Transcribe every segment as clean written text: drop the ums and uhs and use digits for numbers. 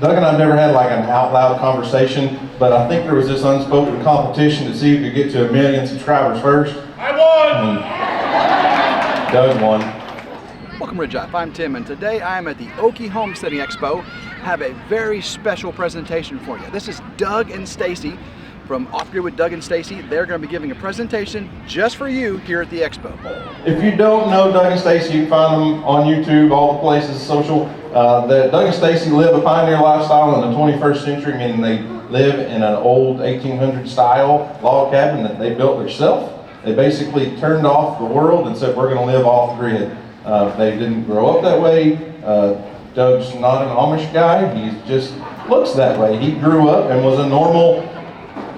Doug and I've never had like an out loud conversation, but I think there was this unspoken competition to see who could get to 1 million subscribers first. I won! And Doug won. Welcome RidgeLife, I'm Tim, and today I'm at the Okie Homesteading Expo. Have a very special presentation for you. This is Doug and Stacy from Offgrid with Doug and Stacy. They're going to be giving a presentation just for you here at the Expo. If you don't know Doug and Stacy, you can find them on YouTube, all the places, social. Doug and Stacy live a pioneer lifestyle in the 21st century, meaning they live in an old 1800 style log cabin that they built themselves. They basically turned off the world and said, we're going to live off grid. They didn't grow up that way. Doug's not an Amish guy, he just looks that way. He grew up and was a normal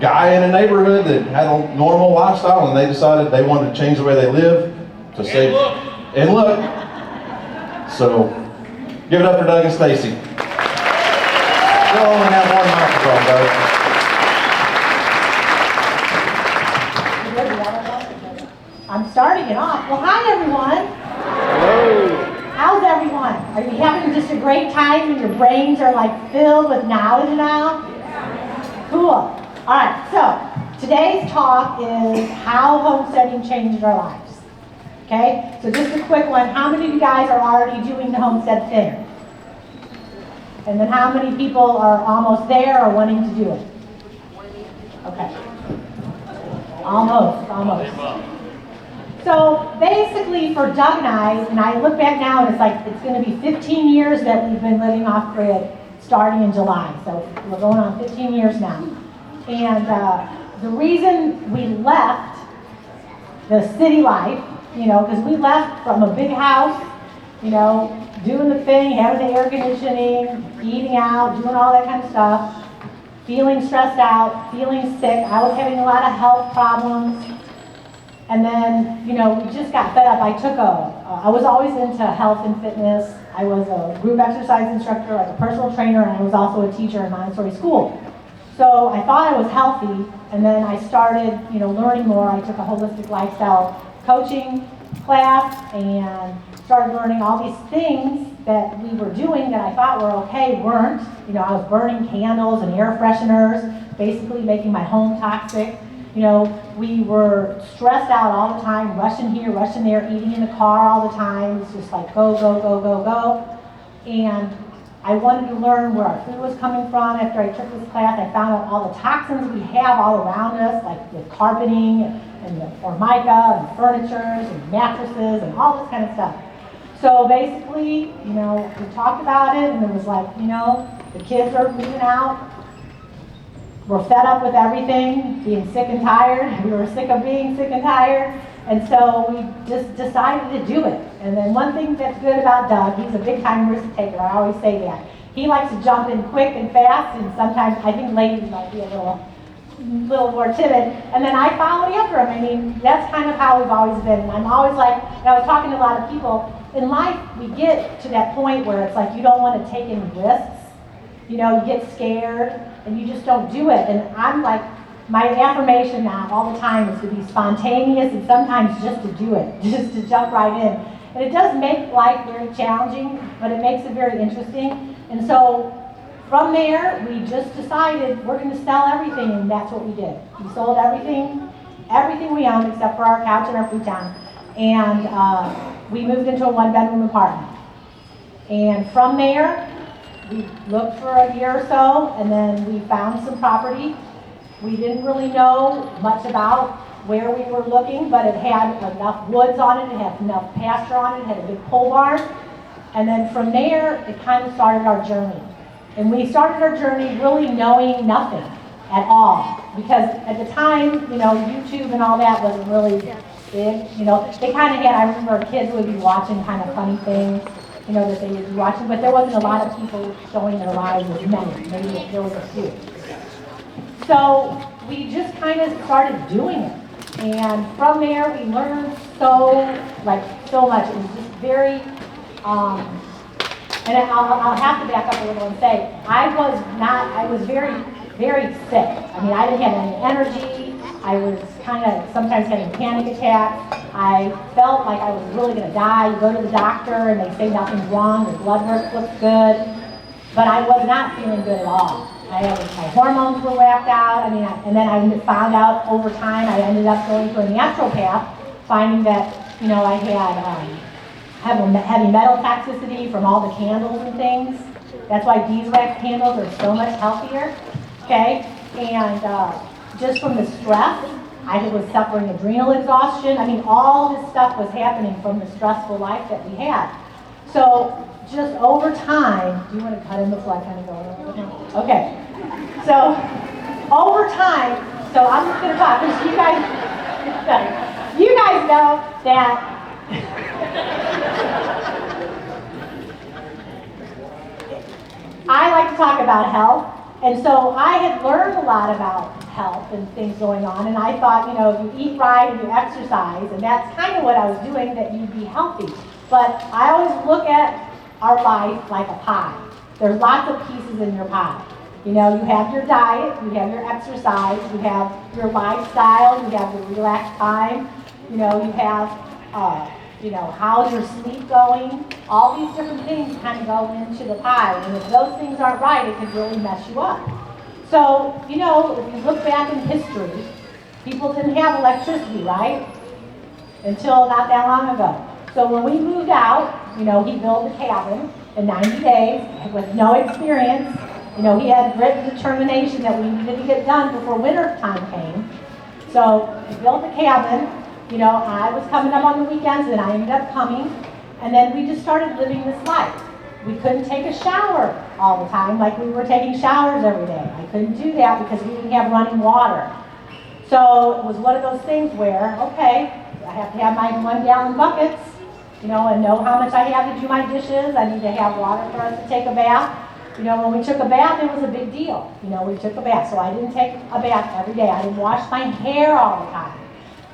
guy in a neighborhood that had a normal lifestyle, and they decided they wanted to change the way they live to save and look. So give it up for Doug and Stacy. They'll only have one microphone, Doug. I'm starting it off. Well, hi everyone. Hello. How's everyone? Are you having just a great time and your brains are like filled with knowledge now? Cool. All right, so today's talk is how homesteading changed our lives. Okay, so just a quick one. How many of you guys are already doing the homestead thing? And then how many people are almost there or wanting to do it? Okay. Almost. So basically for Doug and I look back now and it's going to be 15 years that we've been living off grid starting in July. So we're going on 15 years now. And the reason we left the city life, because we left from a big house, doing the thing, having the air conditioning, eating out, doing all that kind of stuff, feeling stressed out, feeling sick. I was having a lot of health problems. And then, we just got fed up. I was always into health and fitness. I was a group exercise instructor, like a personal trainer, and I was also a teacher in Montessori school. So I thought I was healthy, and then I started, learning more. I took a holistic lifestyle coaching class and started learning all these things that we were doing that I thought were okay, weren't. I was burning candles and air fresheners, basically making my home toxic. We were stressed out all the time, rushing here, rushing there, eating in the car all the time. It's just like go, go, go, go, go. And I wanted to learn where our food was coming from. After I took this class, I found out all the toxins we have all around us, like with carpeting and the formica and furnitures and mattresses and all this kind of stuff. So basically, we talked about it, and it was like, the kids are moving out. We're fed up with everything, being sick and tired. We were sick of being sick and tired. And so we just decided to do it. And then one thing that's good about Doug, he's a big time risk taker. I always say that. He likes to jump in quick and fast, and sometimes I think ladies might be a little more timid. And then I followed after him. I mean, that's kind of how we've always been. And I'm always like, and I was talking to a lot of people, in life we get to that point where it's like you don't want to take any risks. You get scared and you just don't do it. And I'm like, my affirmation now all the time is to be spontaneous and sometimes just to do it, just to jump right in. And it does make life very challenging, but it makes it very interesting. And so from there, we just decided we're going to sell everything, and that's what we did. We sold everything we owned except for our couch and our futon. And we moved into a one-bedroom apartment. And from there, we looked for a year or so, and then we found some property. We didn't really know much about where we were looking, but it had enough woods on it, it had enough pasture on it, it had a big pole barn. And then from there, it kind of started our journey. And we started our journey really knowing nothing at all. Because at the time, YouTube and all that wasn't really big. They kind of had, I remember kids would be watching kind of funny things, that they would be watching, but there wasn't a lot of people showing their lives as many. Maybe there was a few. So we just kind of started doing it. And from there, we learned so much. It was just very, and I'll have to back up a little and say, I was very, very sick. I mean, I didn't have any energy. I was kind of sometimes having panic attacks. I felt like I was really going to die. You go to the doctor and they say nothing's wrong, your blood work looks good. but I was not feeling good at all. My hormones were whacked out. I mean, and then I found out over time, I ended up going to a naturopath, finding that, you know, I had heavy metal toxicity from all the candles and things. That's why beeswax candles are so much healthier, okay? And just from the stress, I was suffering adrenal exhaustion. I mean, all this stuff was happening from the stressful life that we had. So just over time, do you want to cut in before I kind of go over the time? Okay. So over time, so I'm just going to talk because you guys know that I like to talk about health. And so I had learned a lot about health and things going on, and I thought, you know, if you eat right and you exercise, and that's kind of what I was doing, that you'd be healthy. But I always look at our life like a pie. There's lots of pieces in your pie. You know, you have your diet, you have your exercise, you have your lifestyle, you have your relaxed time, you know, you have, you know, how's your sleep going? All these different things kind of go into the pie, and if those things aren't right, it can really mess you up. So, you know, if you look back in history, people didn't have electricity, right? Until not that long ago. So when we moved out, you know, he built a cabin in 90 days with no experience. You know, he had grit and determination that we needed to get done before winter time came. So he built a cabin. You know, I was coming up on the weekends, and I ended up coming. And then we just started living this life. We couldn't take a shower all the time like we were taking showers every day. I couldn't do that because we didn't have running water. So it was one of those things where, okay, I have to have my 1-gallon buckets, you know, and know how much I have to do my dishes. I need to have water for us to take a bath. You know, when we took a bath, it was a big deal. You know, we took a bath. So I didn't take a bath every day. I didn't wash my hair all the time.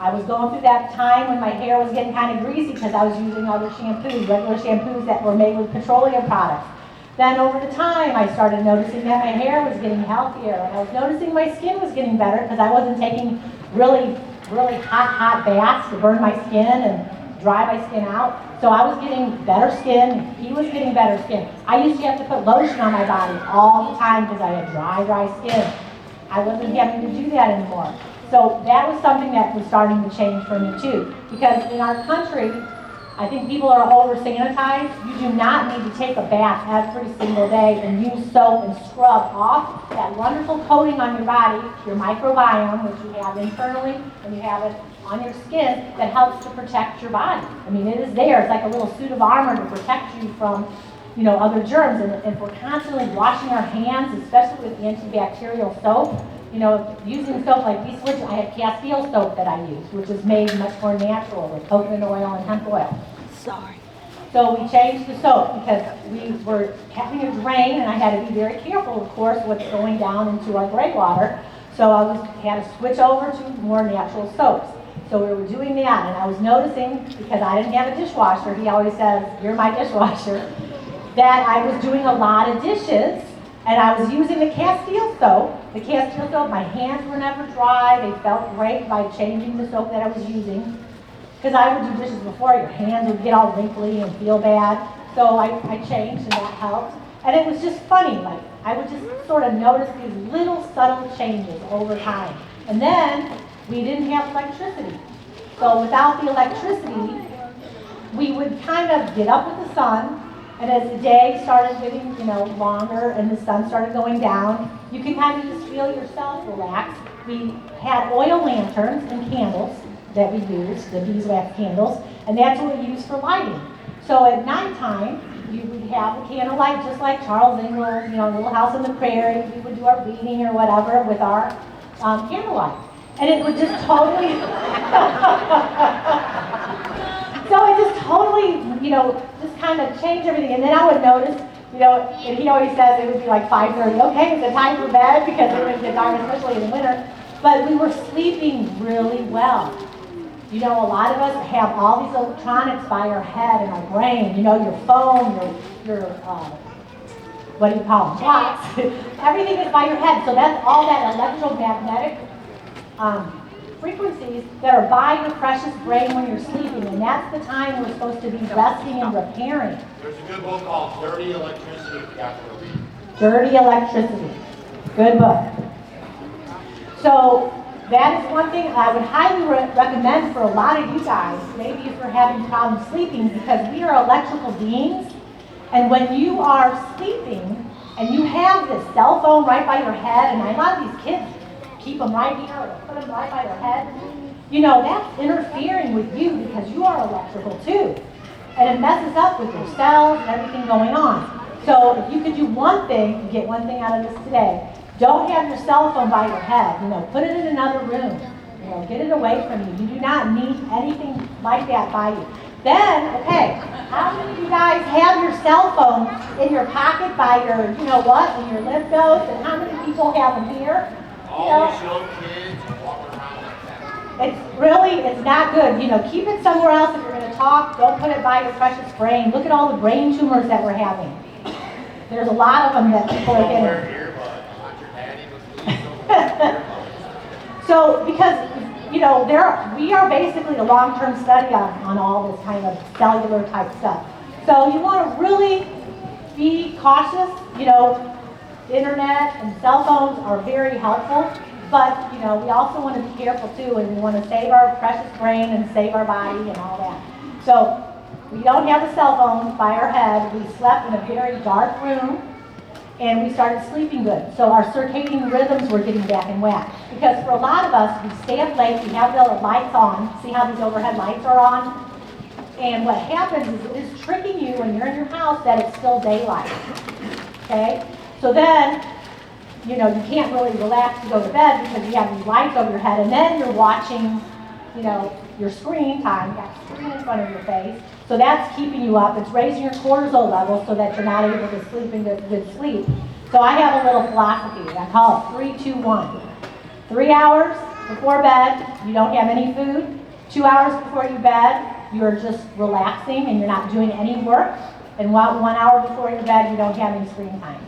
I was going through that time when my hair was getting kind of greasy because I was using other shampoos, regular shampoos that were made with petroleum products. Then over the time, I started noticing that my hair was getting healthier, and I was noticing my skin was getting better because I wasn't taking really hot baths to burn my skin and dry my skin out. So I was getting better skin, he was getting better skin. I used to have to put lotion on my body all the time because I had dry skin. I wasn't having to do that anymore. So that was something that was starting to change for me too. Because in our country, I think people are over-sanitized. You do not need to take a bath every single day and use soap and scrub off that wonderful coating on your body, your microbiome, which you have internally, and you have it on your skin that helps to protect your body. I mean, it is there. It's like a little suit of armor to protect you from, you know, other germs. And if we're constantly washing our hands, especially with antibacterial soap, you know, using soap like we switched, I have Castile soap that I use, which is made much more natural with coconut oil and hemp oil. Sorry. So we changed the soap because we were having a drain, and I had to be very careful, of course, what's going down into our gray water. So I had to switch over to more natural soaps. So we were doing that, and I was noticing, because I didn't have a dishwasher, he always says, "You're my dishwasher," that I was doing a lot of dishes. And I was using the Castile soap. The Castile soap, my hands were never dry. They felt great by changing the soap that I was using. Because I would do dishes before, your hands would get all wrinkly and feel bad. So I changed, and that helped. And it was just funny, like, I would just sort of notice these little subtle changes over time. And then we didn't have electricity. So without the electricity, we would kind of get up with the sun. And as the day started getting, you know, longer and the sun started going down, you can kind of just feel yourself relax. We had oil lanterns and candles that we used, the beeswax candles, and that's what we used for lighting. So at nighttime, you would have a candlelight just like Charles Ingalls, you know, Little House on the Prairie. We would do our reading or whatever with our candlelight. And it would just totally... So it just totally, you know, just kind of changed everything. And then I would notice, you know, and he always says it would be like 5:30. Okay, it's the time for bed because it would get dark, especially in the winter. But we were sleeping really well. You know, a lot of us have all these electronics by our head and our brain. You know, your phone, your what do you call them? Clocks. Everything is by your head. So that's all that electromagnetic frequencies that are by your precious brain when you're sleeping, and that's the time we're supposed to be resting and repairing. There's a good book called Dirty Electricity if you have to read. Dirty Electricity. Good book. So that is one thing I would highly recommend for a lot of you guys, maybe if you're having problems sleeping, because we are electrical beings, and when you are sleeping and you have this cell phone right by your head, and a lot of these kids keep them right here or put them right by their head, you know, that's interfering with you because you are electrical too. And it messes up with your cells and everything going on. So if you could do one thing, get one thing out of this today, don't have your cell phone by your head. You know, put it in another room. You know, get it away from you. You do not need anything like that by you. Then, okay, how many of you guys have your cell phone in your pocket by your, you know what, in your lymph nodes? And how many people have them here? All these young kids walk around like that. It's really, it's not good. You know, keep it somewhere else if you're going to talk. Don't put it by your precious brain. Look at all the brain tumors that we're having. There's a lot of them that people are getting. So, because, you know, we are basically a long-term study on all this kind of cellular type stuff. So you want to really be cautious. You know, internet and cell phones are very helpful, but, you know, we also want to be careful too, and we want to save our precious brain and save our body and all that. So we don't have the cell phones by our head. We slept in a very dark room, and we started sleeping good. So our circadian rhythms were getting back in whack. Because for a lot of us, we stay up late, we have the lights on. See how these overhead lights are on? And what happens is it is tricking you when you're in your house that it's still daylight. Okay? So then, you know, you can't really relax to go to bed because you have these lights over your head, and then you're watching, you know, your screen time. You got the screen in front of your face. So that's keeping you up. It's raising your cortisol levels so that you're not able to sleep in good sleep. So I have a little philosophy. I call it 3-2-1. 3 hours before bed, you don't have any food. 2 hours before you bed, you're just relaxing and you're not doing any work. And 1 hour before your bed, you don't have any screen time.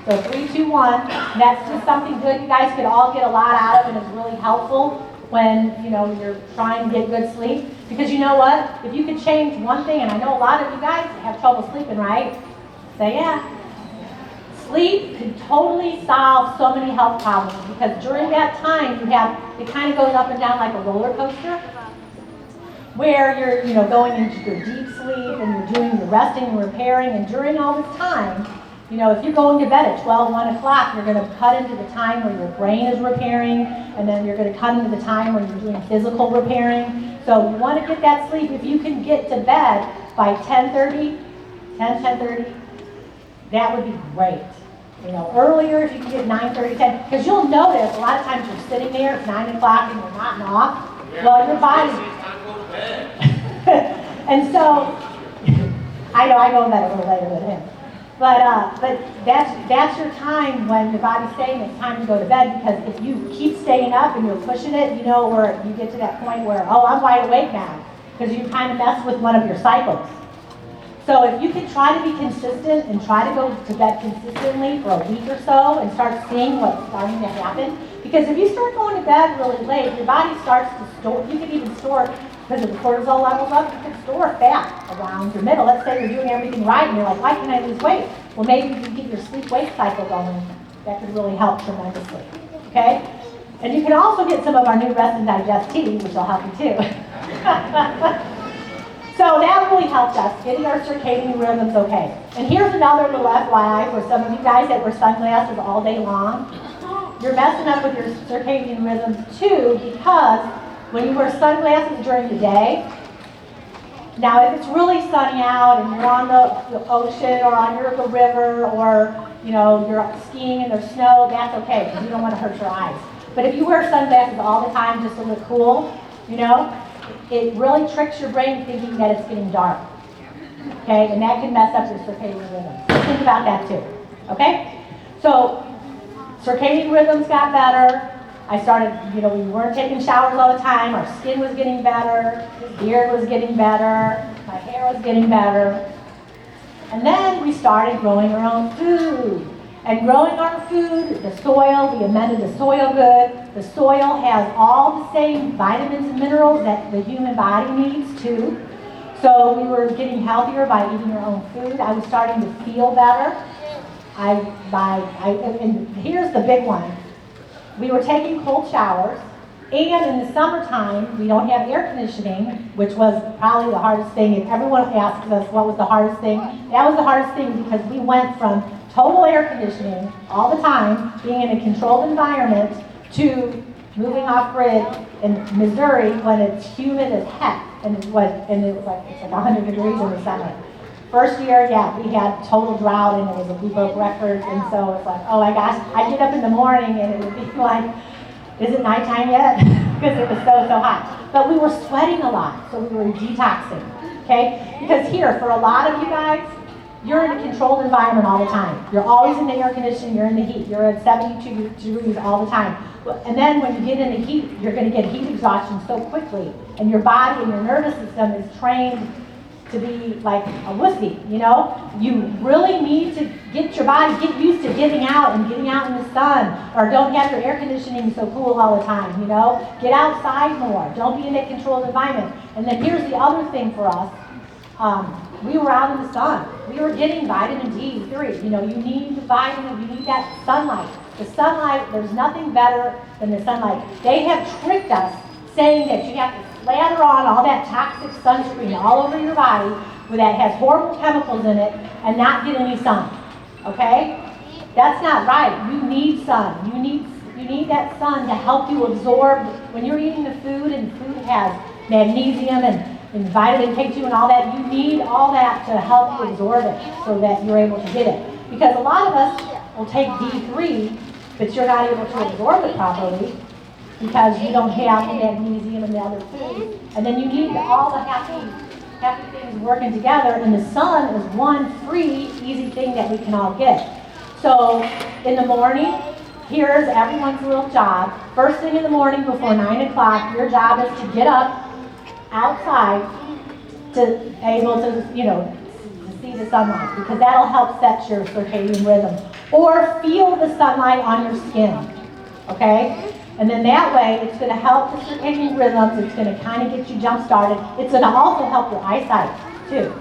So 3-2-1. That's just something good you guys could all get a lot out of, and it's really helpful when, you know, you're trying to get good sleep. Because you know what? If you could change one thing, and I know a lot of you guys have trouble sleeping, right? Say yeah. Sleep could totally solve so many health problems, because during that time you have, it kind of goes up and down like a roller coaster, where you're, you know, going into your deep sleep and you're doing your resting and repairing, and during all this time, you know, if you're going to bed at 12, 1 o'clock, you're going to cut into the time where your brain is repairing, and then you're going to cut into the time when you're doing physical repairing. So you want to get that sleep. If you can get to bed by 10:30, that would be great. You know, earlier if you can get 9:30, 10, because you'll notice a lot of times you're sitting there, it's 9 o'clock and you're nodding off. Well, your body. And so, I know I go to bed a little later than him. But that's your time when the body's saying it's time to go to bed, because if you keep staying up and you're pushing it, you know, where you get to that point where, oh, I'm wide awake now, because you kind of mess with one of your cycles. So if you can try to be consistent and try to go to bed consistently for a week or so and start seeing what's starting to happen, because if you start going to bed really late, your body starts to store, you can even store, because of the cortisol levels up, you can store fat around your middle. Let's say you're doing everything right and you're like, why can't I lose weight? Well, maybe you can get your sleep-wake cycle going. That could really help tremendously, okay? And you can also get some of our new Rest and Digest tea, which will help you too. So that really helped us, getting our circadian rhythms okay. And here's another little FYI for some of you guys that wear sunglasses all day long. You're messing up with your circadian rhythms too, because when you wear sunglasses during the day, now if it's really sunny out and you're on the ocean or on the river, or you know, you're skiing and there's snow, that's okay, because you don't want to hurt your eyes. But if you wear sunglasses all the time just to look cool, you know, it really tricks your brain thinking that it's getting dark, okay? And that can mess up your circadian rhythms. So think about that too, okay? So circadian rhythms got better. I started, you know, we weren't taking showers all the time. Our skin was getting better. His beard was getting better. My hair was getting better. And then we started growing our own food. And growing our food, the soil, we amended the soil good. The soil has all the same vitamins and minerals that the human body needs too. So we were getting healthier by eating our own food. I was starting to feel better. and here's the big one. We were taking cold showers, and in the summertime, we don't have air conditioning, which was probably the hardest thing. If everyone asks us what was the hardest thing, that was the hardest thing because we went from total air conditioning all the time, being in a controlled environment, to moving off grid in Missouri when it's humid as heck, and it was like 100 degrees in the summer. First year, yeah, we had total drought, and we broke records, and so it's like, oh my gosh, I'd get up in the morning and it would be like, is it nighttime yet? Because it was so hot. But we were sweating a lot, so we were detoxing, okay? Because here, for a lot of you guys, you're in a controlled environment all the time. You're always in the air conditioning, you're in the heat. You're at 72 degrees all the time. And then when you get in the heat, you're gonna get heat exhaustion so quickly. And your body and your nervous system is trained to be like a wussy, you know? You really need to get your body, get used to getting out and getting out in the sun, or don't have your air conditioning so cool all the time, you know? Get outside more, don't be in a controlled environment. And then here's the other thing for us, we were out in the sun. We were getting vitamin D3, you know, you need the vitamin, you need that sunlight. The sunlight, there's nothing better than the sunlight. They have tricked us saying that you have to slather on all that toxic sunscreen all over your body that has horrible chemicals in it and not get any sun, okay? That's not right. You need sun. You need that sun to help you absorb. When you're eating the food and food has magnesium and vitamin K2 and all that, you need all that to help you absorb it so that you're able to get it. Because a lot of us will take D3, but you're not able to absorb it properly because you don't have the magnesium and the other foods. And then you need all the happy things working together, and the sun is one free, easy thing that we can all get. So in the morning, here's everyone's little job. First thing in the morning before 9 o'clock, your job is to get up outside to able to, you know, to see the sunlight, because that'll help set your circadian rhythm. Or feel the sunlight on your skin, okay? And then that way, it's going to help the circadian rhythms. It's going to kind of get you jump-started. It's going to also help your eyesight, too,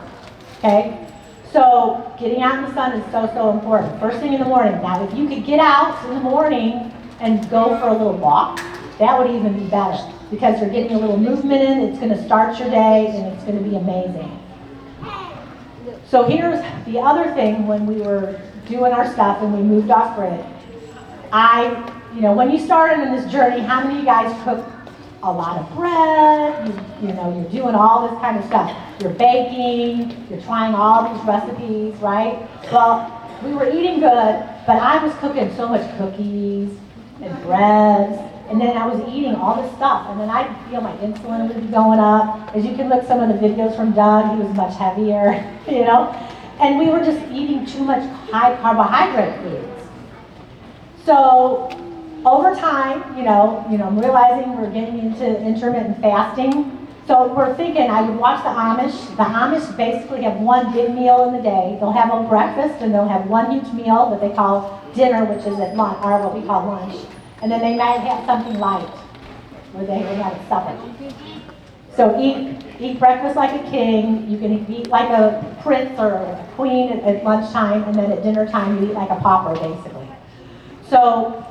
okay? So getting out in the sun is so important. First thing in the morning. Now, if you could get out in the morning and go for a little walk, that would even be better, because you're getting a little movement in. It's going to start your day, and it's going to be amazing. So here's the other thing when we were doing our stuff and we moved off grid. You know, when you started on this journey, how many of you guys cook a lot of bread? You know, you're doing all this kind of stuff. You're baking, you're trying all these recipes, right? Well, we were eating good, but I was cooking so much cookies and breads, and then I was eating all this stuff, and then I'd feel my insulin would be going up. As you can look some of the videos from Doug, he was much heavier, you know? And we were just eating too much high carbohydrate foods. So over time, you know, I'm realizing we're getting into intermittent fasting. So we're thinking, I would watch the Amish. The Amish basically have one big meal in the day. They'll have a breakfast, and they'll have one huge meal that they call dinner, which is at lunch, or what we call lunch. And then they might have something light, where they would have a supper. So eat breakfast like a king. You can eat like a prince or a queen at lunchtime, and then at dinner time you eat like a pauper, basically. So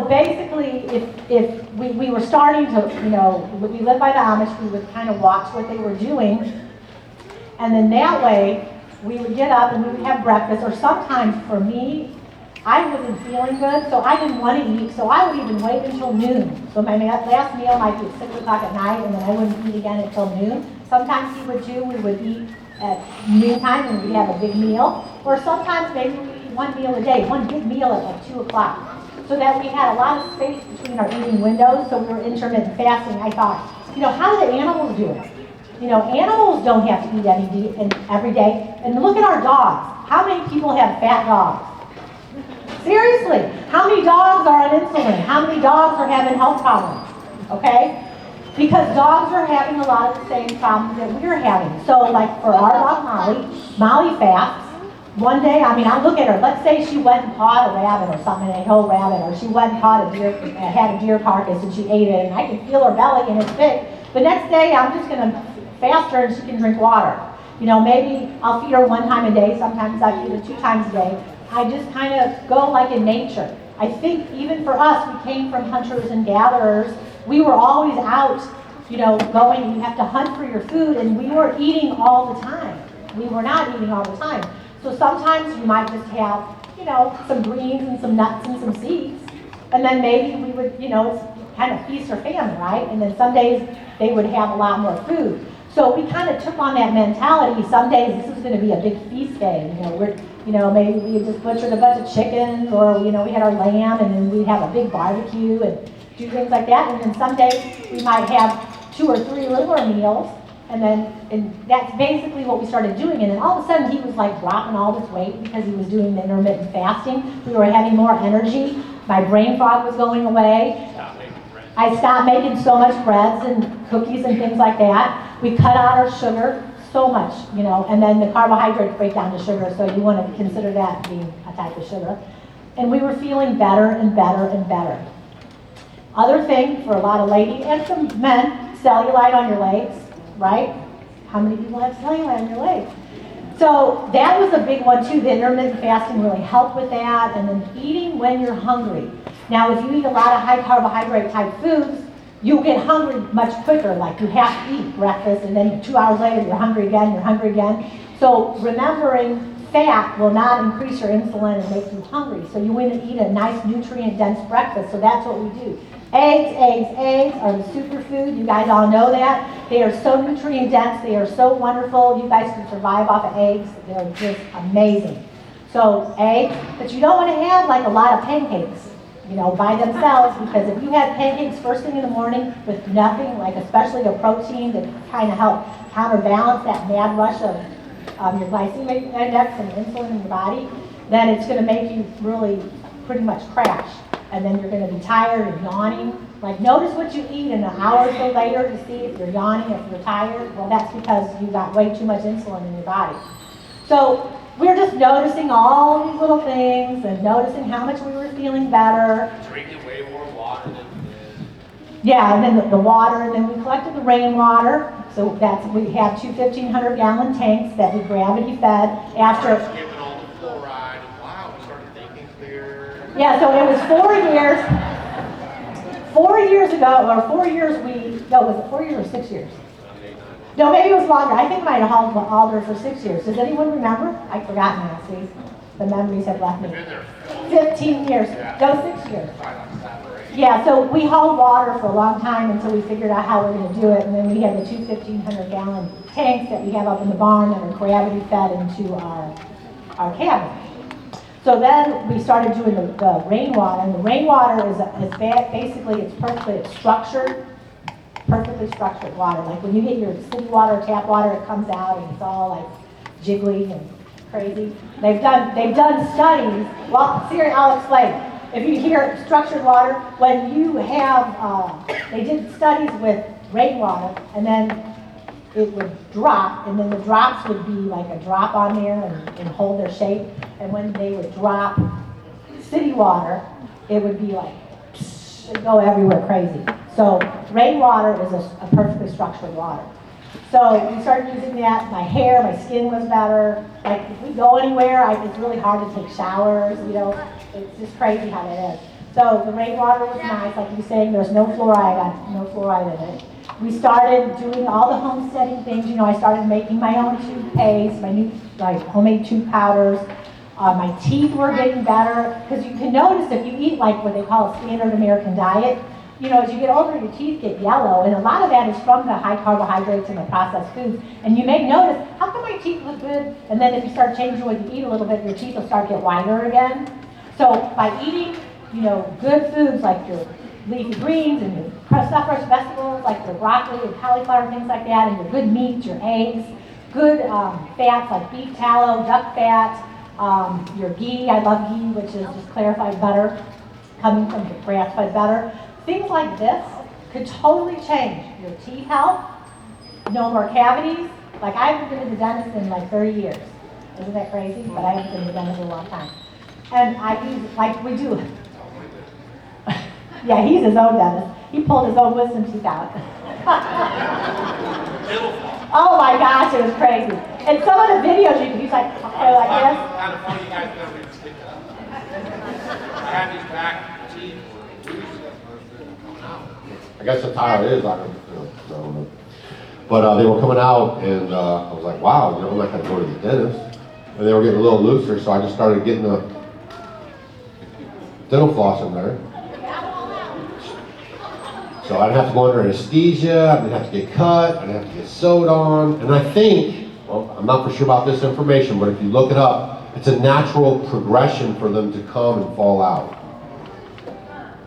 basically, if we were starting to, you know, we lived by the Amish, we would kind of watch what they were doing, and then that way we would get up and we would have breakfast. Or sometimes for me, I wasn't feeling good, so I didn't want to eat, so I would even wait until noon. So my last meal might be at 6 o'clock at night, and then I wouldn't eat again until noon. Sometimes he would too. We would eat at noontime, and we'd have a big meal. Or sometimes maybe we eat one meal a day, one big meal at like 2 o'clock. So that we had a lot of space between our eating windows, so we were intermittent fasting. I thought, you know, how do the animals do it? You know, animals don't have to eat every day. And look at our dogs. How many people have fat dogs? Seriously, how many dogs are on insulin? How many dogs are having health problems? Okay? Because dogs are having a lot of the same problems that we're having. So like for our dog Molly fasts. One day, I mean, I look at her, let's say she went and caught a rabbit or something, a whole rabbit, or she went and caught had a deer carcass and she ate it, and I can feel her belly and it's big. The next day, I'm just gonna fast her and she can drink water. You know, maybe I'll feed her 1 time a day, sometimes I feed her 2 times a day. I just kind of go like in nature. I think even for us, we came from hunters and gatherers. We were always out, you know, going, you have to hunt for your food, and we were eating all the time. We were not eating all the time. So sometimes you might just have, you know, some greens and some nuts and some seeds. And then maybe we would, you know, it's kind of feast or famine, right? And then some days they would have a lot more food. So we kind of took on that mentality. Some days this is going to be a big feast day. You know, maybe we just butchered a bunch of chickens, or, you know, we had our lamb, and then we'd have a big barbecue and do things like that. And then some days we might have 2 or 3 littler meals. And that's basically what we started doing. And then all of a sudden he was like dropping all this weight because he was doing the intermittent fasting. We were having more energy. My brain fog was going away. I stopped making so much breads and cookies and things like that. We cut out our sugar so much, you know, and then the carbohydrates break down to sugar, so you want to consider that being a type of sugar. And we were feeling better and better and better. Other thing for a lot of ladies and some men, cellulite on your legs, right? How many people have cellulite on your legs? So that was a big one too. The intermittent fasting really helped with that. And then eating when you're hungry. Now, if you eat a lot of high carbohydrate type foods, you'll get hungry much quicker. Like, you have to eat breakfast, and then 2 hours later you're hungry again. So remembering fat will not increase your insulin and make you hungry. So you want to eat a nice nutrient-dense breakfast. So that's what we do. Eggs are the superfood. You guys all know that. They are so nutrient-dense. They are so wonderful. You guys can survive off of eggs. They're just amazing. So eggs, but you don't want to have like a lot of pancakes, you know, by themselves, because if you had pancakes first thing in the morning with nothing, like especially a protein to kind of help counterbalance that mad rush of your glycemic index and insulin in your body, then it's going to make you really pretty much crash. And then you're going to be tired and yawning. Like, notice what you eat an hour or so later to see if you're yawning, if you're tired. Well, that's because you got way too much insulin in your body. So we're just noticing all these little things and noticing how much we were feeling better. Drinking way more water than we did. Yeah, and then the water, and then we collected the rainwater. So we have 2 1,500-gallon tanks that we gravity fed after. Skipping all the fluoride. Wow, we started thinking clearer. Yeah, so it was 4 years. 4 years ago, or 4 years was it 4 years or 6 years? No, maybe it was longer. I think I might have hauled alder for 6 years. Does anyone remember? I've forgotten now, see? The memories have left me. 15 years. No, 6 years. Yeah, so we hauled water for a long time until we figured out how we're going to do it. And then we have the 2 1,500-gallon tanks that we have up in the barn that are gravity fed into our cabin. So then we started doing the rainwater. And the rainwater is basically, it's structured. Perfectly structured water. Like when you get your city water, tap water, it comes out and it's all like jiggly and crazy. They've done studies. Well, Siri, I'll explain. If you hear structured water, when you have, they did studies with rainwater, and then it would drop, and then the drops would be like a drop on there and hold their shape. And when they would drop city water, it would be like, it'd go everywhere crazy. So rainwater is a perfectly structured water. So we started using that. My hair, my skin was better. Like if we go anywhere, it's really hard to take showers, you know. It's just crazy how that is. So the rainwater was nice, like you were saying, there's no fluoride in it. We started doing all the homesteading things. You know, I started making my own toothpaste, my new homemade tooth powders. My teeth were getting better, because you can notice if you eat like what they call a standard American diet, you know, as you get older, your teeth get yellow, and a lot of that is from the high carbohydrates and the processed foods. And you may notice, how come my teeth look good? And then if you start changing what you eat a little bit, your teeth will start to get whiter again. So by eating, you know, good foods like your leafy greens and your stuffed fresh vegetables like your broccoli and cauliflower and things like that, and your good meats, your eggs, good fats like beef tallow, duck fat, your ghee. I love ghee, which is just clarified butter coming from the grass-fed butter. Things like this could totally change your teeth health, no more cavities. Like I haven't been to the dentist in like 30 years. Isn't that crazy? But I haven't been to the dentist in a long time. And I use, like we do. Yeah, he's his own dentist. He pulled his own wisdom teeth out. Oh my gosh, it was crazy. And some of the videos, he's like this. Kind of funny, you guys never even picked it up. I have these back teeth. I guess that's how it is. I don't know. But they were coming out, and I was like, wow, I'm not going to go to the dentist. And they were getting a little looser, so I just started getting the dental floss in there. So I didn't have to go under anesthesia, I didn't have to get cut, I didn't have to get sewed on. And I think, well, I'm not for sure about this information, but if you look it up, it's a natural progression for them to come and fall out.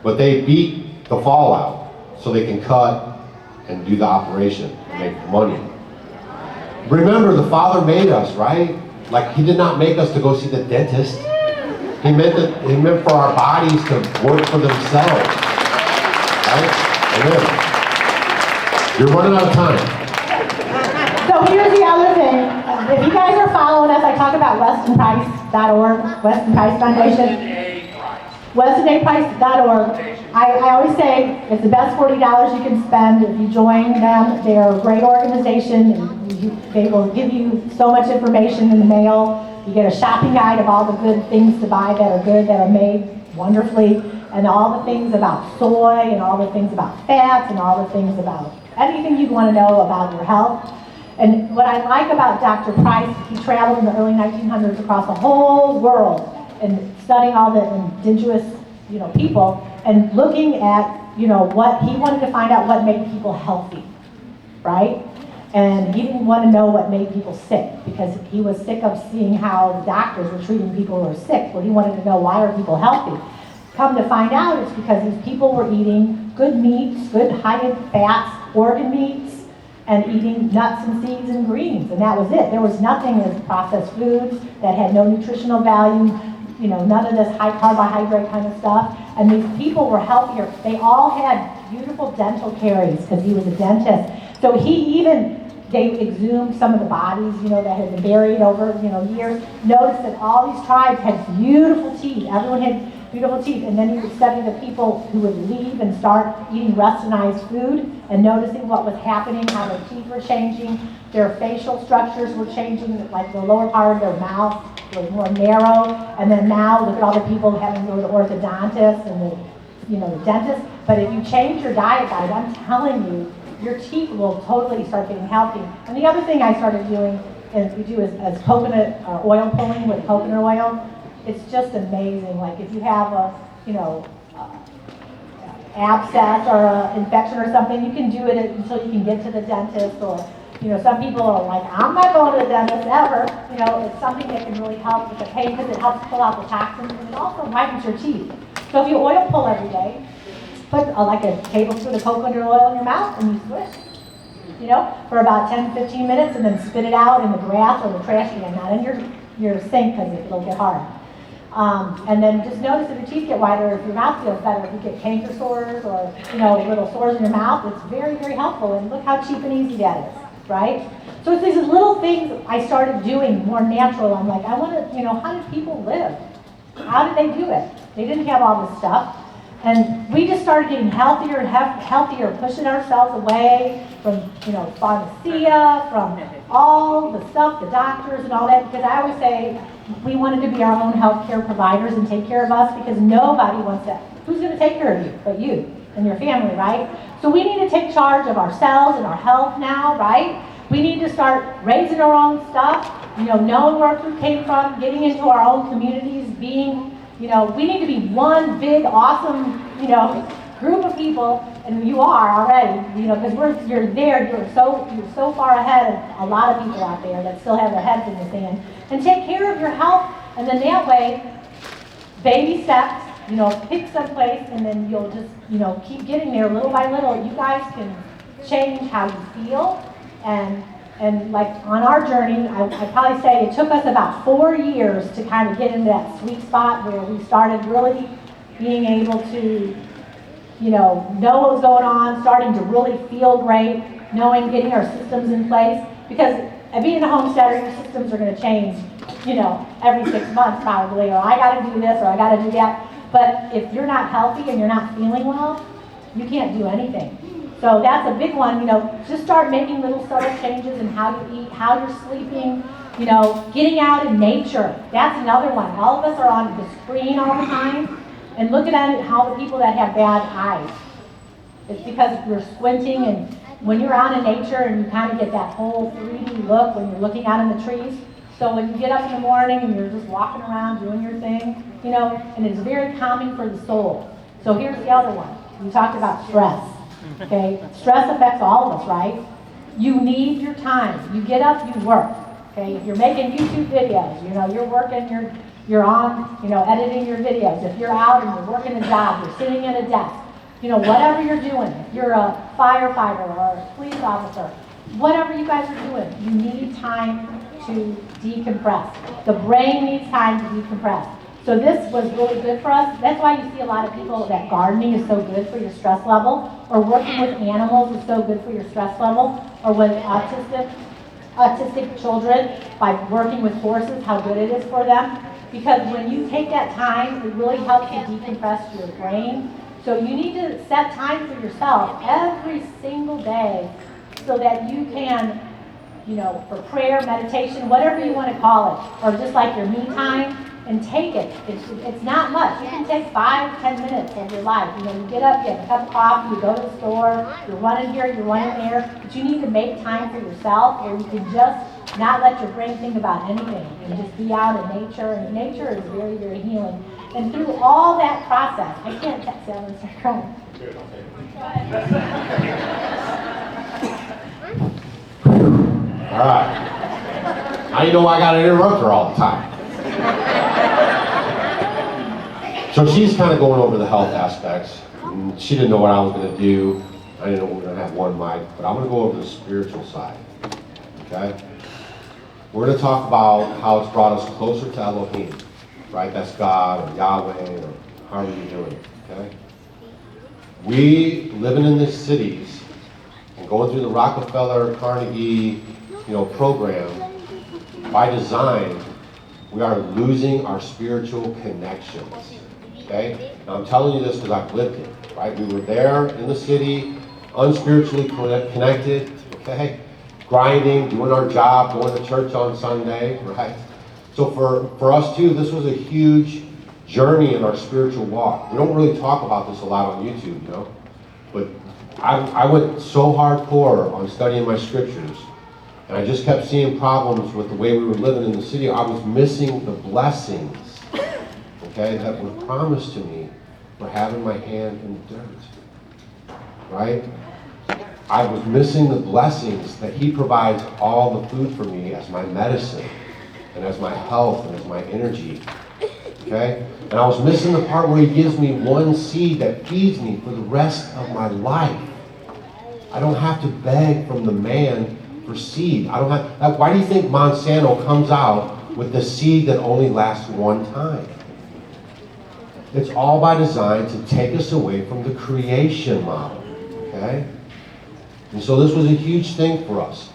But they beat the fallout so they can cut and do the operation and make money. Remember, the Father made us, right? Like, He did not make us to go see the dentist. He meant for our bodies to work for themselves, right? Amen. You're running out of time. So here's the other thing. If you guys are following us, I talk about WestonPrice.org, Weston Price Foundation. WestonPrice.org. I always say it's the best $40 you can spend if you join them. They are a great organization. And they will give you so much information in the mail. You get a shopping guide of all the good things to buy that are good, that are made wonderfully, and all the things about soy, and all the things about fats, and all the things about anything you want to know about your health. And what I like about Dr. Price, he traveled in the early 1900s across the whole world and studying all the indigenous, people, and looking at, what he wanted to find out what made people healthy, right? And he didn't want to know what made people sick, because he was sick of seeing how the doctors were treating people who were sick. Well, he wanted to know, why are people healthy? Come to find out, it's because these people were eating good meats, good high in fats, organ meats, and eating nuts and seeds and greens, and that was it. There was nothing as processed foods that had no nutritional value, none of this high carbohydrate kind of stuff. And these people were healthier. They all had beautiful dental caries because he was a dentist. So they exhumed some of the bodies, that had been buried over, years. Noticed that all these tribes had beautiful teeth. Everyone had beautiful teeth. And then he would study the people who would leave and start eating westernized food and noticing what was happening, how their teeth were changing, their facial structures were changing, like the lower part of their mouth was more narrow. And then now, look at all the people having to go to orthodontists and the dentist. But if you change your diet, guys, I'm telling you, your teeth will totally start getting healthy. And the other thing I started doing is coconut oil pulling with coconut oil. It's just amazing. Like if you have a, abscess or an infection or something, you can do it until you can get to the dentist. Or, some people are like, I'm not going to the dentist ever. It's something that can really help with the pain because it helps pull out the toxins, and it also whitens your teeth. So if you oil pull every day, put like a tablespoon of coconut oil in your mouth and you swish, for about 10 to 15 minutes, and then spit it out in the grass or the trash can, not in your sink because it'll get hard. And then just notice if your teeth get whiter, if your mouth feels better, if you get canker sores or little sores in your mouth, it's very, very helpful. And look how cheap and easy that is, right? So it's these little things I started doing more natural. I'm like, I want to, how did people live? How did they do it? They didn't have all this stuff. And we just started getting healthier and healthier, pushing ourselves away from, pharmacia, from all the stuff, the doctors and all that, because I always say we wanted to be our own healthcare providers and take care of us, because nobody wants that. Who's going to take care of you but you and your family, right? So we need to take charge of ourselves and our health now, right? We need to start raising our own stuff, knowing where food came from, getting into our own communities, being, we need to be one big, awesome, group of people, and you are already, because you're so far ahead of a lot of people out there that still have their heads in the sand. And take care of your health, and then that way, baby steps, pick some place, and then you'll just, keep getting there little by little. You guys can change how you feel, and like on our journey, I'd probably say it took us about 4 years to kind of get into that sweet spot where we started really being able to, know what was going on, starting to really feel great, getting our systems in place. Because being a homesteader, your systems are going to change, every 6 months probably, or I got to do this, or I got to do that. But if you're not healthy and you're not feeling well, you can't do anything. So that's a big one, just start making little subtle changes in how you eat, how you're sleeping, getting out in nature. That's another one. All of us are on the screen all the time, and looking at how the people that have bad eyes. It's because you're squinting, and when you're out in nature and you kind of get that whole 3D look when you're looking out in the trees. So when you get up in the morning and you're just walking around doing your thing, and it's very calming for the soul. So here's the other one. We talked about stress. Okay, stress affects all of us, right? You need your time. You get up, you work. Okay, if you're making YouTube videos, you're working, you're on, editing your videos. If you're out and you're working a job, you're sitting at a desk, whatever you're doing. If you're a firefighter or a police officer, whatever you guys are doing, you need time to decompress. The brain needs time to decompress. So this was really good for us. That's why you see a lot of people that gardening is so good for your stress level, or working with animals is so good for your stress level, or with autistic children, by working with horses, how good it is for them. Because when you take that time, it really helps you decompress your brain. So you need to set time for yourself every single day so that you can, for prayer, meditation, whatever you want to call it, or just like your me time, and take it. It's not much. You can take 5-10 minutes of your life. You get up, you have a cup of coffee, you go to the store, you're running here, you're running there, but you need to make time for yourself where you can just not let your brain think about anything and just be out in nature. And nature is very, very healing. And through all that process, I can't text them and start crying. All right. Now you know I got to interrupt her all the time. So she's kind of going over the health aspects. She didn't know what I was going to do. I didn't know we were going to have one mic, but I'm going to go over the spiritual side. Okay? We're going to talk about how it's brought us closer to Elohim, right? That's God or Yahweh or however you're doing it. Okay? We living in these cities and going through the Rockefeller, Carnegie, program, by design, we are losing our spiritual connections. Okay? Now I'm telling you this because I've lived it, right? We were there in the city, unspiritually connected, okay? Grinding, doing our job, going to church on Sunday, right? So for us too, this was a huge journey in our spiritual walk. We don't really talk about this a lot on YouTube, but I went so hardcore on studying my scriptures, and I just kept seeing problems with the way we were living in the city. I was missing the blessings, okay, that were promised to me for having my hand in the dirt, right? I was missing the blessings that He provides all the food for me as my medicine and as my health and as my energy, okay? And I was missing the part where He gives me one seed that feeds me for the rest of my life. I don't have to beg from the man for seed. I don't have. Why do you think Monsanto comes out with the seed that only lasts one time? It's all by design to take us away from the creation model, okay? And so this was a huge thing for us.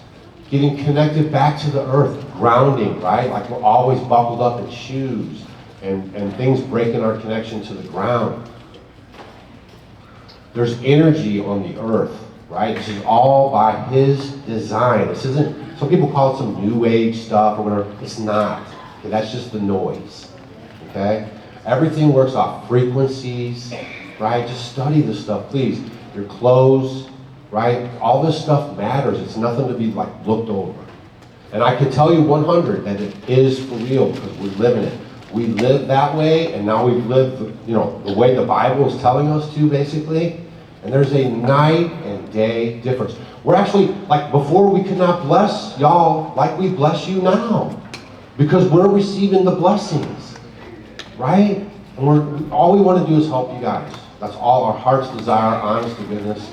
Getting connected back to the earth, grounding, right? Like we're always buckled up in shoes and things breaking our connection to the ground. There's energy on the earth, right? This is all by His design. This isn't, some people call it some new age stuff or whatever. It's not. Okay, that's just the noise, okay? Everything works off frequencies, right? Just study this stuff, please. Your clothes, right? All this stuff matters. It's nothing to be like looked over. And I can tell you 100 that it is for real because we're living it. We live that way, and now we've lived, the way the Bible is telling us to, basically. And there's a night and day difference. We're actually, like before, we could not bless y'all like we bless you now. Because we're receiving the blessings, right? And all we want to do is help you guys. That's all our heart's desire, honest to goodness.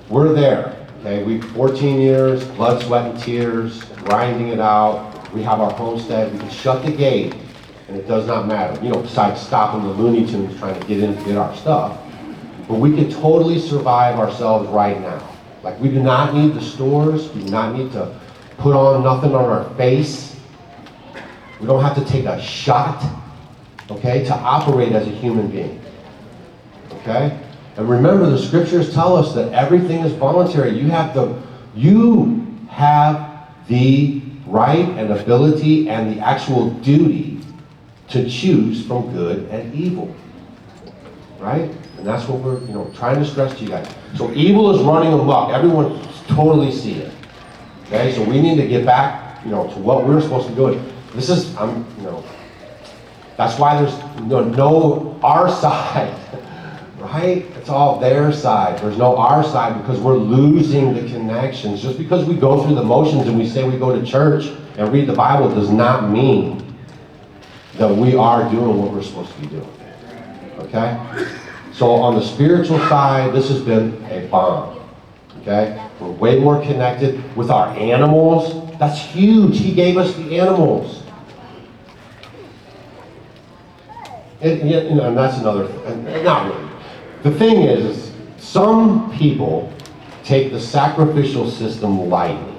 We're there, okay? We 14 years, blood, sweat, and tears, grinding it out. We have our homestead. We can shut the gate, and it does not matter. Besides stopping the Looney Tunes trying to get in to get our stuff. But we can totally survive ourselves right now. Like, we do not need the stores. We do not need to put on nothing on our face. We don't have to take a shot, okay, to operate as a human being, okay? And remember, the scriptures tell us that everything is voluntary. You have the right and ability and the actual duty to choose from good and evil. Right? And that's what we're, trying to stress to you guys. So evil is running amok. Everyone totally see it. Okay? So we need to get back, to what we're supposed to be doing. This is, that's why there's no our side, right? It's all their side. There's no our side because we're losing the connections. Just because we go through the motions and we say we go to church and read the Bible does not mean that we are doing what we're supposed to be doing. Okay? So on the spiritual side, this has been a bomb. Okay? We're way more connected with our animals. That's huge. He gave us the animals. And that's another thing. Not really. The thing is, some people take the sacrificial system lightly.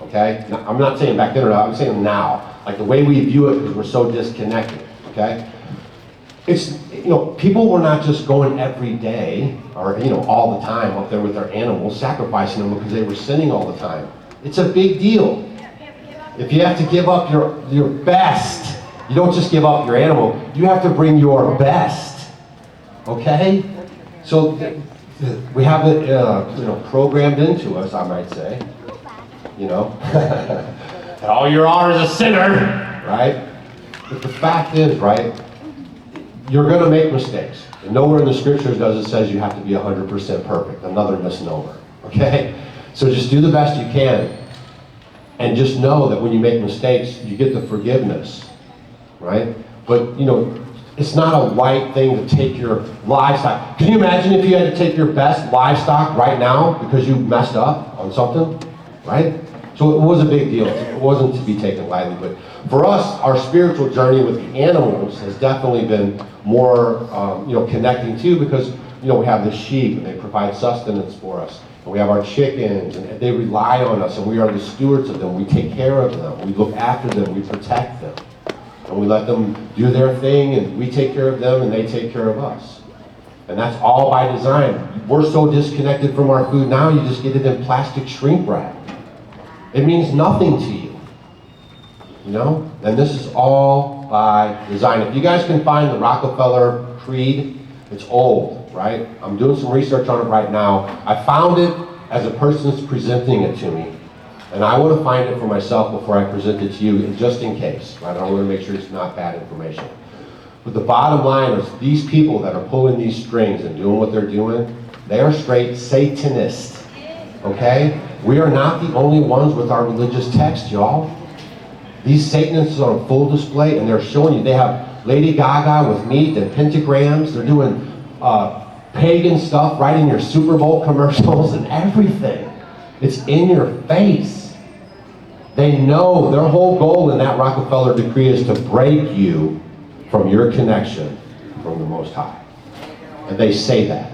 Okay? Now, I'm not saying back then or not, I'm saying now. Like the way we view it because we're so disconnected. Okay? It's, people were not just going every day or, all the time up there with their animals, sacrificing them because they were sinning all the time. It's a big deal. If you have to give up your best, you don't just give up your animal, you have to bring your best. Okay? So we have it, programmed into us, I might say. That all you are is a sinner, right? But the fact is, right, you're going to make mistakes. And nowhere in the scriptures does it says you have to be 100% perfect. Another misnomer. Okay? So just do the best you can. And just know that when you make mistakes, you get the forgiveness. Right? But, it's not a right thing to take your livestock. Can you imagine if you had to take your best livestock right now because you messed up on something? Right? So it was a big deal. It wasn't to be taken lightly. But for us, our spiritual journey with the animals has definitely been more, connecting too because, we have the sheep and they provide sustenance for us. And we have our chickens and they rely on us and we are the stewards of them. We take care of them. We look after them. We protect them. And we let them do their thing and we take care of them and they take care of us. And that's all by design. We're so disconnected from our food now, you just get it in plastic shrink wrap. It means nothing to you. And this is all by design. If you guys can find the Rockefeller Creed, it's old, right? I'm doing some research on it right now. I found it as a person's presenting it to me. And I want to find it for myself before I present it to you, just in case. Right? I want to make sure it's not bad information. But the bottom line is these people that are pulling these strings and doing what they're doing, they are straight Satanists. Okay? We are not the only ones with our religious text, y'all. These Satanists are on full display, and they're showing you. They have Lady Gaga with meat and pentagrams. They're doing pagan stuff right in your Super Bowl commercials and everything. It's in your face. They know their whole goal in that Rockefeller decree is to break you from your connection from the Most High. And they say that.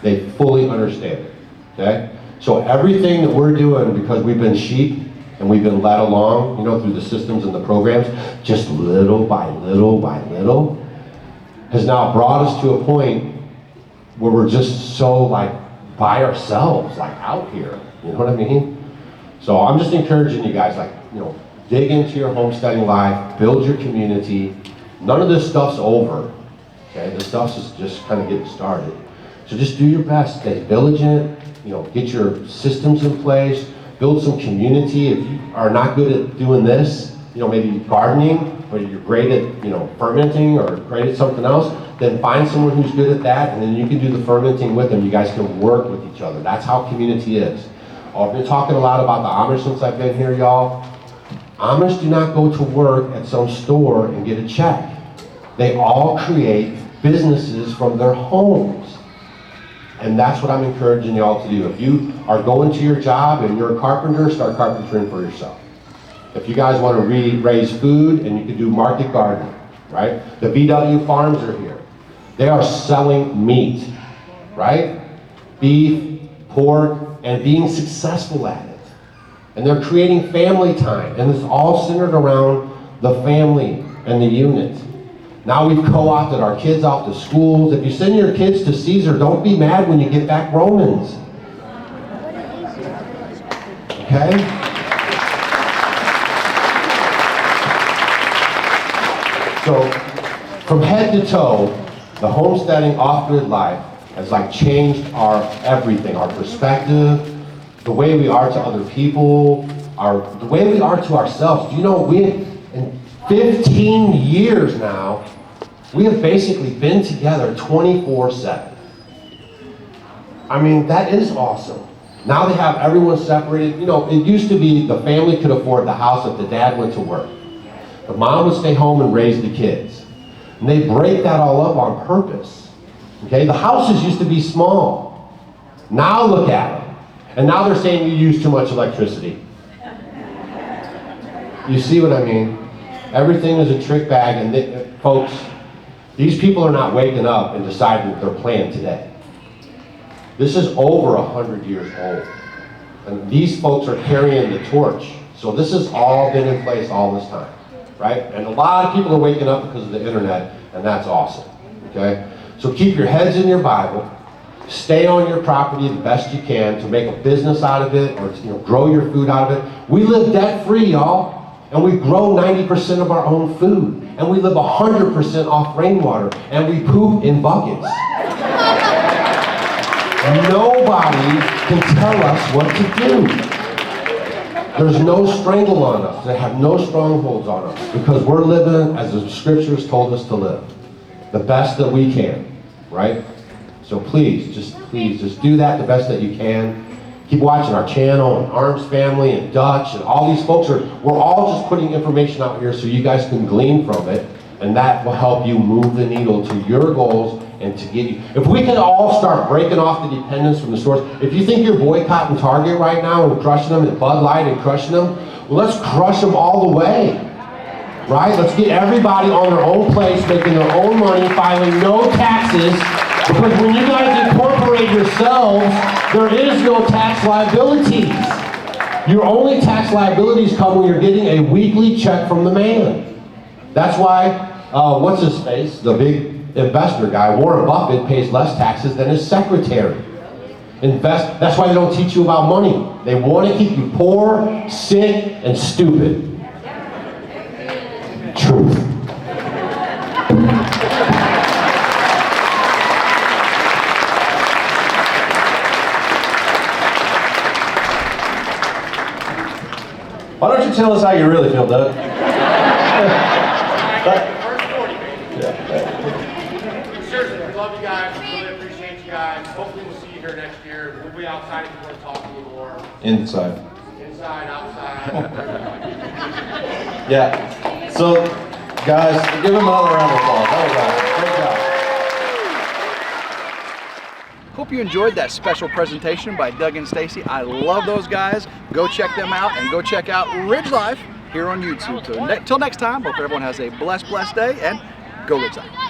They fully understand it. Okay? So everything that we're doing because we've been sheep and we've been led along, through the systems and the programs, just little by little by little, has now brought us to a point where we're just so by ourselves, out here. You know what I mean? So I'm just encouraging you guys, dig into your homesteading life, build your community. None of this stuff's over. Okay? This stuff's just kind of getting started. So just do your best, stay diligent, get your systems in place, build some community. If you are not good at doing this, maybe gardening, or you're great at, fermenting or great at something else, then find someone who's good at that, and then you can do the fermenting with them. You guys can work with each other. That's how community is. I've been talking a lot about the Amish since I've been here, y'all. Amish do not go to work at some store and get a check. They all create businesses from their homes. And that's what I'm encouraging y'all to do. If you are going to your job and you're a carpenter, start carpentering for yourself. If you guys want to raise food, and you can do market gardening, right? The VW farms are here. They are selling meat, right? Beef, pork, and being successful at it. And they're creating family time, and it's all centered around the family and the unit. Now we've co-opted our kids off to schools. If you send your kids to Caesar, don't be mad when you get back Romans. Okay? So, from head to toe, the homesteading off-grid life has like changed our everything, our perspective, the way we are to other people, the way we are to ourselves. Do you know, in 15 years now, we have basically been together 24/7. I mean, that is awesome. Now they have everyone separated. You know, it used to be the family could afford the house if the dad went to work. The mom would stay home and raise the kids. And they break that all up on purpose. Okay, the houses used to be small. Now look at them. And now they're saying you use too much electricity. You see what I mean? Everything is a trick bag, and folks, these people are not waking up and deciding their plan today. This is over 100 years old. And these folks are carrying the torch. So this has all been in place all this time, right? And a lot of people are waking up because of the internet, and that's awesome, okay? So keep your heads in your Bible, stay on your property the best you can to make a business out of it, or grow your food out of it. We live debt-free, y'all. And we grow 90% of our own food. And we live 100% off rainwater. And we poop in buckets. Nobody can tell us what to do. There's no strangle on us. They have no strongholds on us. Because we're living as the scriptures told us to live. The best that we can. Right? So please just do that the best that you can. Keep watching our channel, and Arms Family, and Dutch, and all these folks we're all just putting information out here so you guys can glean from it, and that will help you move the needle to your goals and to get you. If we can all start breaking off the dependence from the stores, if you think you're boycotting Target right now and crushing them, and Bud Light and crushing them, well, let's crush them all the way. Right? Let's get everybody on their own place, making their own money, filing no taxes. Because when you guys incorporate yourselves, there is no tax liabilities. Your only tax liabilities come when you're getting a weekly check from the man. That's why, what's his face? The big investor guy, Warren Buffett, pays less taxes than his secretary. That's why they don't teach you about money. They want to keep you poor, sick, and stupid. Truth. Why don't you tell us how you really feel, Doug? Seriously, we love you guys. We really appreciate you guys. Hopefully we'll see you here next year. We'll be outside if you want to talk a little more. Inside. Inside, outside. Yeah. So, guys, give them another round of applause. That was awesome. Great job. Hope you enjoyed that special presentation by Doug and Stacy. I love those guys. Go check them out, and go check out RidgeLife here on YouTube. Till next time, hope everyone has a blessed day, and go RidgeLife.